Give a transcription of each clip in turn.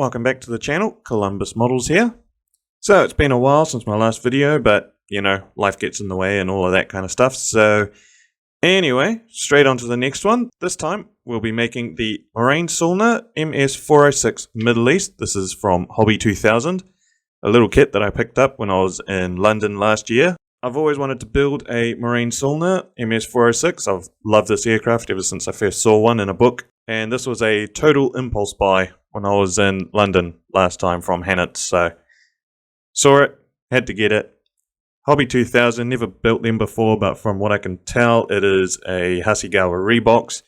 welcome back to the channel. Columbus Models here. So it's been a while since my last video, but you know, life gets in the way and all of that kind of stuff. So anyway, straight on to the next one. This time we'll be making the Morane-Saulnier MS.406 Middle East. This is from Hobby2000, a little kit that I picked up when I was in London last year. I've always wanted to build a Morane-Saulnier MS.406. I've loved this aircraft ever since I first saw one in a book. And this was a total impulse buy when I was in London last time from Hannett. So saw it, had to get it. Hobby2000, never built them before, but from what I can tell, it is a Hasegawa rebox.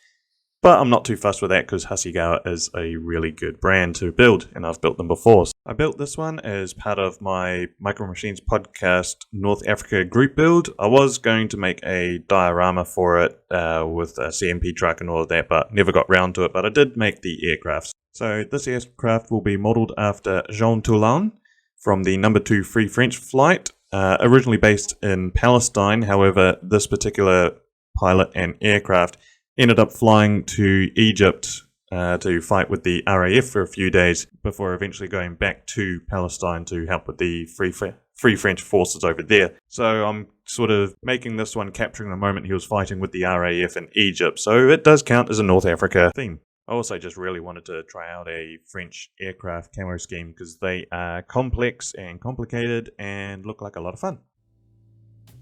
But I'm not too fussed with that because Hasegawa is a really good brand to build, and I've built them before. So I built this one as part of my Micro Machines podcast North Africa group build. I was going to make a diorama for it with a CMP truck and all of that, but never got round to it. But I did make the aircraft. So this aircraft will be modelled after Jean Tulasne from the No.2 Free French Flight, originally based in Palestine. However, this particular pilot and aircraft ended up flying to Egypt to fight with the RAF for a few days before eventually going back to Palestine to help with the Free French forces over there. So I'm sort of making this one capturing the moment he was fighting with the RAF in Egypt. So it does count as a North Africa theme. I also just really wanted to try out a French aircraft camo scheme because they are complex and complicated and look like a lot of fun.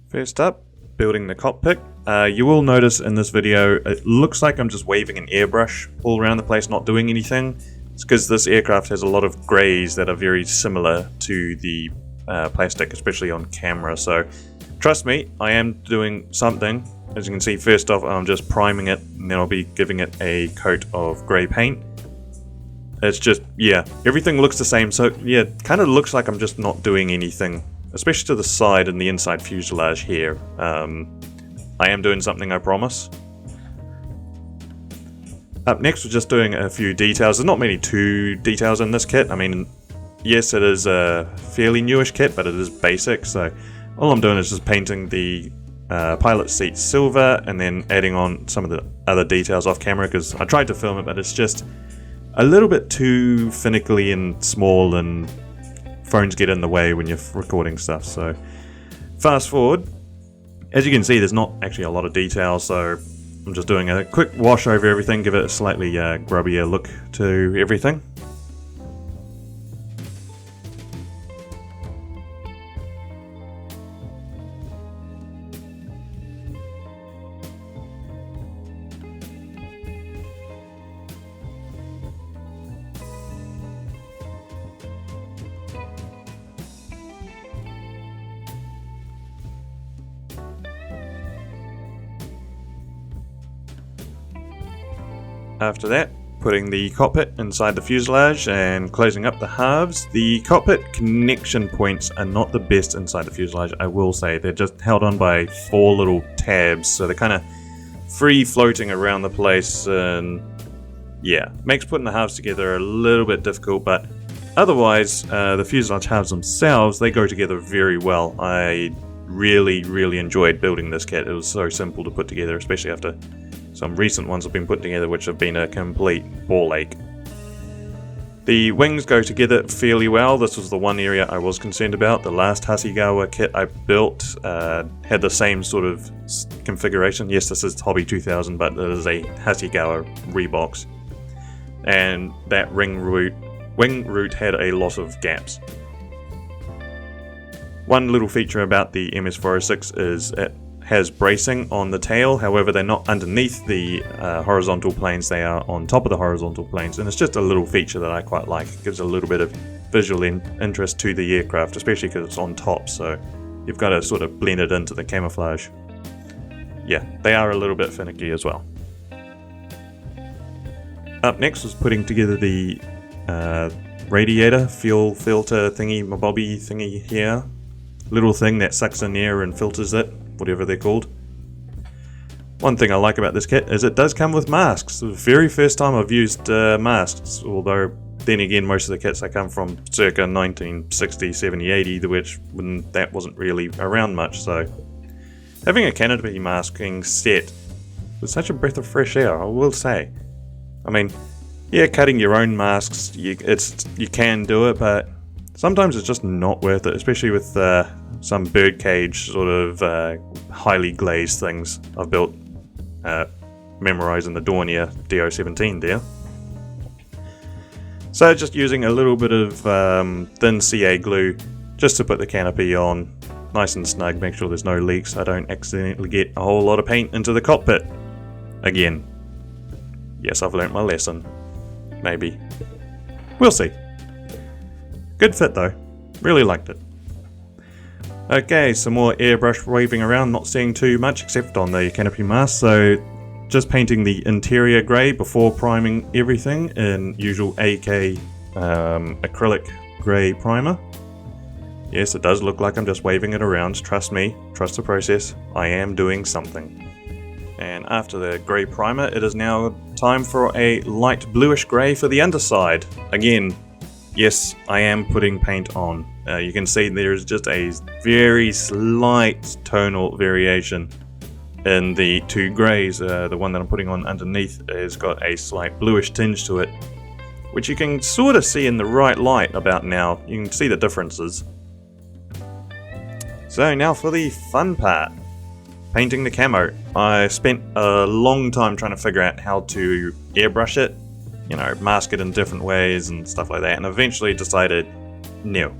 First up, building the cockpit. You will notice in this video it looks like I'm just waving an airbrush all around the place, not doing anything. It's because this aircraft has a lot of greys that are very similar to the plastic, especially on camera. So trust me, I am doing something. As you can see, first off, I'm just priming it, and then I'll be giving it a coat of grey paint. It's just, yeah, everything looks the same. So yeah, it kind of looks like I'm just not doing anything, especially to the side and the inside fuselage here. I am doing something, I promise. Up next, we're just doing a few details. There's not many details in this kit. I mean, yes, it is a fairly newish kit, but it is basic. So all I'm doing is just painting the pilot seat silver and then adding on some of the other details off camera because I tried to film it, but it's just a little bit too finicky and small, and phones get in the way when you're recording stuff. So fast forward, as you can see, there's not actually a lot of detail, so I'm just doing a quick wash over everything, give it a slightly grubbier look to everything. After that, putting the cockpit inside the fuselage and closing up the halves. The cockpit connection points are not the best inside the fuselage, I will say. They're just held on by 4 little tabs, so they're kind of free floating around the place, and yeah, makes putting the halves together a little bit difficult, but otherwise, the fuselage halves themselves, they go together very well. I really enjoyed building this kit. It was so simple to put together, especially after some recent ones I've been putting together, which have been a complete ball ache. The wings go together fairly well. This was the one area I was concerned about. The last Hasegawa kit I built had the same sort of configuration. Yes, this is Hobby2000, but it is a Hasegawa rebox. And that wing root had a lot of gaps. One little feature about the MS.406 is it has bracing on the tail. However, they're not underneath the horizontal planes, they are on top of the horizontal planes, and it's just a little feature that I quite like. It gives a little bit of visual interest to the aircraft, especially because it's on top, so you've got to sort of blend it into the camouflage. Yeah, they are a little bit finicky as well. Up next was putting together the radiator, fuel filter thingy, mabobby thingy here. Little thing that sucks in air and filters it, whatever they're called. One thing I like about this kit is it does come with masks. The very first time I've used masks, although then again most of the kits I come from circa 1960, 70, 80, which that wasn't really around much, so having a canopy masking set was such a breath of fresh air, I will say. I mean, Yeah, cutting your own masks, you can do it, but sometimes it's just not worth it, especially with some birdcage sort of highly glazed things I've built, memorizing the Saulnier DO17 there. So just using a little bit of thin CA glue just to put the canopy on nice and snug, make sure there's no leaks, I don't accidentally get a whole lot of paint into the cockpit. Again, yes, I've learnt my lesson. Maybe. We'll see. Good fit though. Really liked it. Okay, some more airbrush waving around, not seeing too much except on the canopy mask, so just painting the interior grey before priming everything in usual AK acrylic grey primer. Yes, it does look like I'm just waving it around, trust me, trust the process, I am doing something. And after the grey primer, it is now time for a light bluish grey for the underside. Again, yes, I am putting paint on. You can see there is just a very slight tonal variation in the two greys. The one that I'm putting on underneath has got a slight bluish tinge to it, which you can sort of see in the right light about now. You can see the differences. So now for the fun part. Painting the camo. I spent a long time trying to figure out how to airbrush it, you know, mask it in different ways and stuff like that, and eventually decided, no,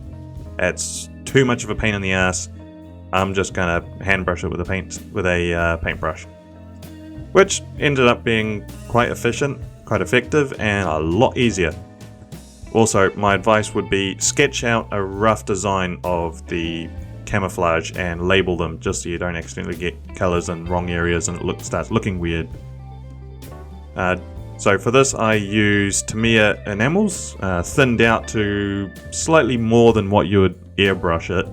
that's too much of a pain in the ass. I'm just gonna hand brush it with a paintbrush, which ended up being quite efficient, quite effective, and a lot easier. Also, my advice would be sketch out a rough design of the camouflage and label them just so you don't accidentally get colours in wrong areas and it starts looking weird. So for this I used Tamiya enamels, thinned out to slightly more than what you would airbrush it.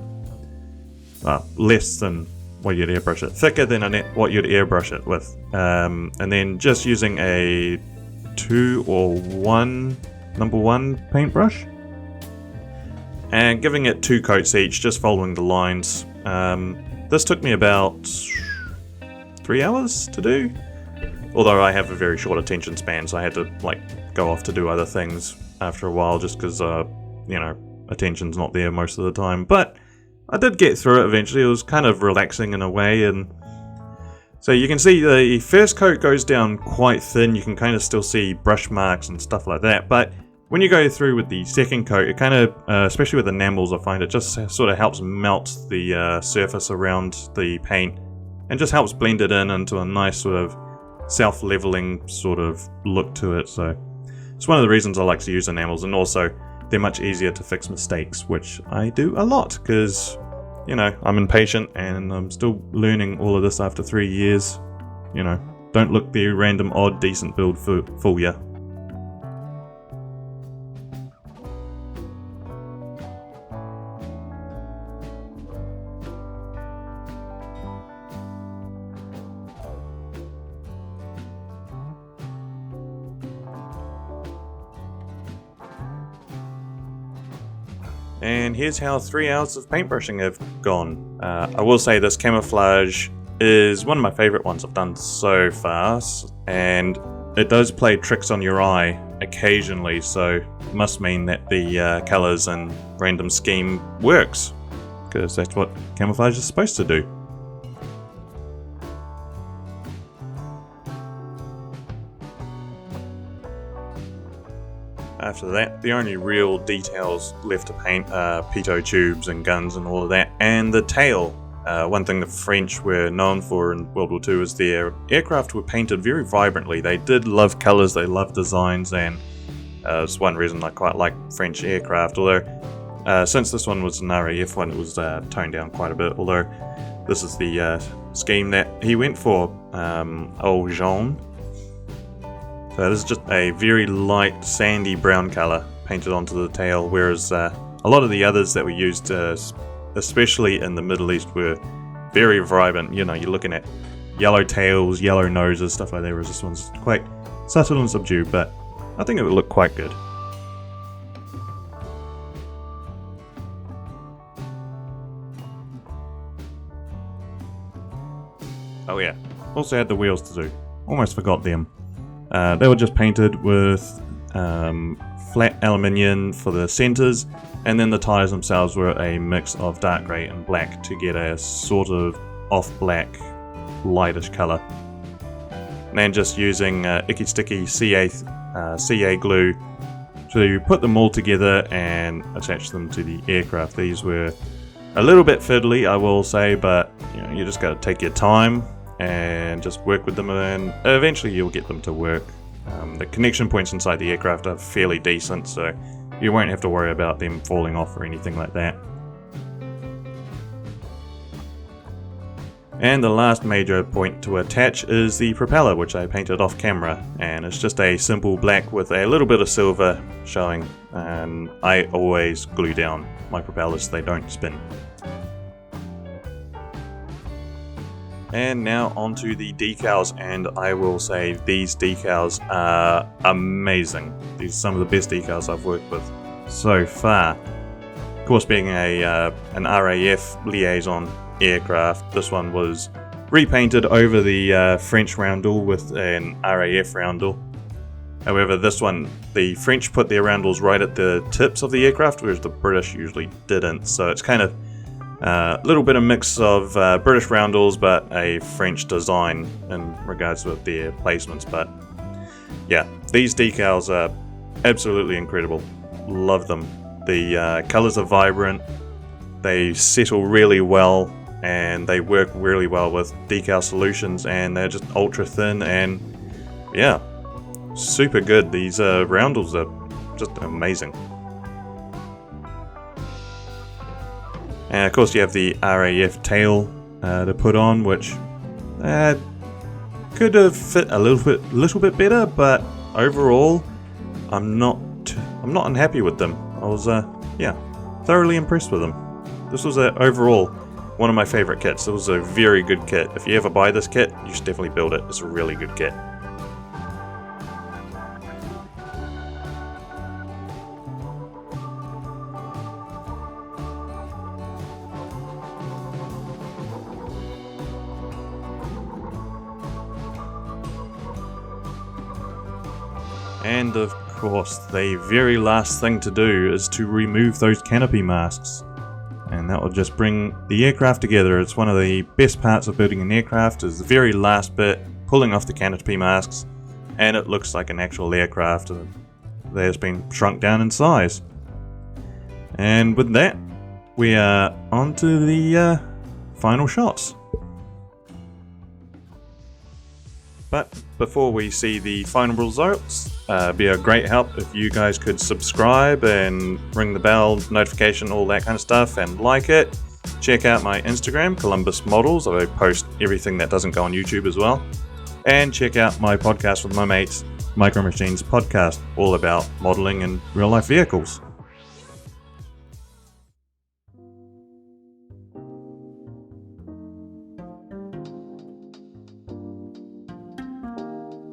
Less than what you'd airbrush it, thicker than what you'd airbrush it with. And then just using a 2 or 1 number 1 paintbrush. And giving it 2 coats each, just following the lines. This took me about 3 hours to do, although I have a very short attention span, so I had to go off to do other things after a while, just because you know, attention's not there most of the time. But I did get through it eventually. It was kind of relaxing in a way, and so you can see the first coat goes down quite thin. You can kind of still see brush marks and stuff like that, but when you go through with the second coat, it kind of, especially with enamels, I find it just sort of helps melt the surface around the paint and just helps blend it into a nice sort of self-leveling sort of look to it. So it's one of the reasons I like to use enamels, and also they're much easier to fix mistakes, which I do a lot because, you know, I'm impatient and I'm still learning all of this after 3 years. You know, don't look the random odd decent build fool ya. And here's how 3 hours of paintbrushing have gone. I will say this camouflage is one of my favourite ones I've done so far, and it does play tricks on your eye occasionally, so it must mean that the colours and random scheme works, because that's what camouflage is supposed to do. After that, the only real details left to paint are pitot tubes and guns and all of that, and the tail. One thing the French were known for in World War II is their aircraft were painted very vibrantly. They did love colours, they loved designs, and it's one reason I quite like French aircraft, although since this one was an RAF one, it was toned down quite a bit, although this is the scheme that he went for, au jaune. So this is just a very light sandy brown colour painted onto the tail, whereas a lot of the others that were used, especially in the Middle East, were very vibrant. You know, you're looking at yellow tails, yellow noses, stuff like that, whereas this one's quite subtle and subdued, but I think it would look quite good. Oh yeah, also had the wheels to do. Almost forgot them. They were just painted with flat aluminium for the centers, and then the tires themselves were a mix of dark grey and black to get a sort of off black lightish colour. And then just using icky sticky CA glue to put them all together and attach them to the aircraft. These were a little bit fiddly, I will say, but you know, you just got to take your time and just work with them, and eventually you'll get them to work. The connection points inside the aircraft are fairly decent, so you won't have to worry about them falling off or anything like that. And the last major point to attach is the propeller, which I painted off camera, and it's just a simple black with a little bit of silver showing, and I always glue down my propellers so they don't spin. And now onto the decals, and I will say these decals are amazing. These are some of the best decals I've worked with so far. Of course, being an RAF liaison aircraft, this one was repainted over the French roundel with an RAF roundel. However, this one, the French put their roundels right at the tips of the aircraft, whereas the British usually didn't. So it's kind of a little bit of mix of British roundels, but a French design in regards with their placements. But yeah, these decals are absolutely incredible. Love them. The colors are vibrant, they settle really well, and they work really well with decal solutions, and they're just ultra thin, and yeah, super good. These roundels are just amazing. And of course you have the RAF tail to put on, which could have fit a little bit better, but overall I'm not unhappy with them. I was thoroughly impressed with them. This was overall one of my favorite kits. It was a very good kit. If you ever buy this kit, you should definitely build it. It's a really good kit. And of course, the very last thing to do is to remove those canopy masks. And that will just bring the aircraft together. It's one of the best parts of building an aircraft, is the very last bit, pulling off the canopy masks, and it looks like an actual aircraft that has been shrunk down in size. And with that, we are on to the final shots. But before we see the final results, be a great help if you guys could subscribe and ring the bell, notification, all that kind of stuff, and like it. Check out my Instagram, Columbus Models. I post everything that doesn't go on YouTube as well. And check out my podcast with my mates, Micro Machines Podcast, all about modeling and real life vehicles.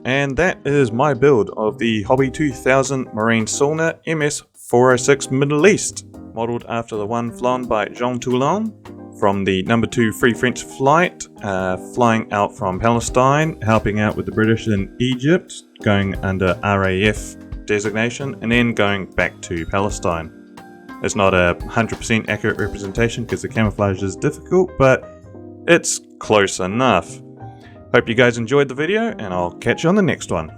And that is my build of the Hobby2000 Morane-Saulnier MS.406 Middle East, modelled after the one flown by Jean Tulasne from the No.2 Free French Flight, flying out from Palestine, helping out with the British in Egypt, going under RAF designation, and then going back to Palestine. It's not a 100% accurate representation because the camouflage is difficult, but it's close enough. Hope you guys enjoyed the video, and I'll catch you on the next one.